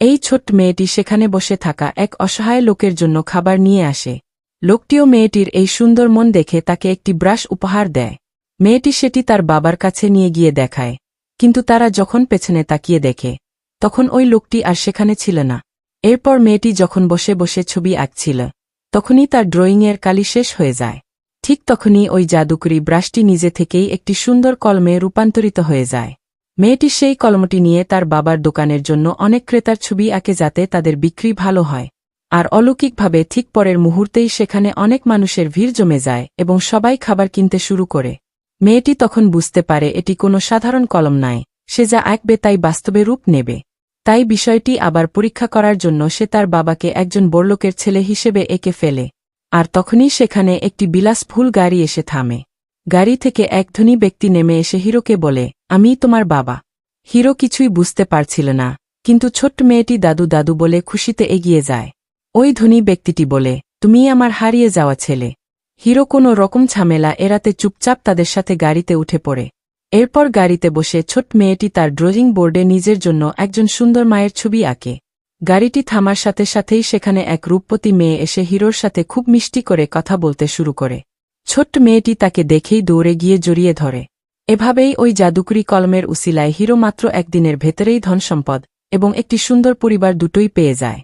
এই ছোট্ট মেয়েটি সেখানে বসে থাকা এক অসহায় লোকের জন্য খাবার নিয়ে আসে। লোকটিও মেয়েটির এই সুন্দর মন দেখে তাকে একটি ব্রাশ উপহার দেয়। মেয়েটি সেটি তার বাবার কাছে নিয়ে গিয়ে দেখায়, কিন্তু তারা যখন পেছনে তাকিয়ে দেখে তখন ওই লোকটি আর সেখানে ছিল না। এরপর মেয়েটি যখন বসে বসে ছবি আঁকছিল তখনই তার ড্রয়িংয়ের কালি শেষ হয়ে যায়। ঠিক তখনই ওই জাদুকরি ব্রাশটি নিজে থেকেই একটি সুন্দর কলমে রূপান্তরিত হয়ে যায়। মেয়েটি সেই কলমটি নিয়ে তার বাবার দোকানের জন্য অনেক ক্রেতার ছবি আঁকে যাতে তাদের বিক্রি ভালো হয়। আর অলৌকিকভাবে ঠিক পরের মুহূর্তেই সেখানে অনেক মানুষের ভিড় জমে যায় এবং সবাই খাবার কিনতে শুরু করে। মেয়েটি তখন বুঝতে পারে এটি কোনো সাধারণ কলম নয়, সে যা আঁকবে তাই বাস্তবে রূপ নেবে। তাই বিষয়টি আবার পরীক্ষা করার জন্য সে তার বাবাকে একজন বড়লোকের ছেলে হিসেবে এঁকে ফেলে। আর তখনই সেখানে একটি বিলাসবহুল গাড়ি এসে থামে। গাড়ি থেকে এক ধনী ব্যক্তি নেমে এসে হিরোকে বলে, আমিই তোমার বাবা। হিরো কিছুই বুঝতে পারছিল না, কিন্তু ছোট্ট মেয়েটি দাদু দাদু বলে খুশিতে এগিয়ে যায়। ওই ধনী ব্যক্তিটি বলে, তুমিই আমার হারিয়ে যাওয়া ছেলে। হিরো কোনো রকম ঝামেলা এড়াতে চুপচাপ তাদের সাথে গাড়িতে উঠে পড়ে। এরপর গাড়িতে বসে ছোট্ট মেয়েটি তার ড্রয়িং বোর্ডে নিজের জন্য একজন সুন্দর মায়ের ছবি আঁকে। গাড়িটি থামার সাথে সাথেই সেখানে এক রূপবতী মেয়ে এসে হিরোর সাথে খুব মিষ্টি করে কথা বলতে শুরু করে। ছোট্ট মেয়েটি তাকে দেখেই দৌড়ে গিয়ে জড়িয়ে ধরে। এভাবেই ওই জাদুকরি কলমের উসিলায় হিরো মাত্র একদিনের ভেতরেই ধনসম্পদ এবং একটি সুন্দর পরিবার দুটোই পেয়ে যায়।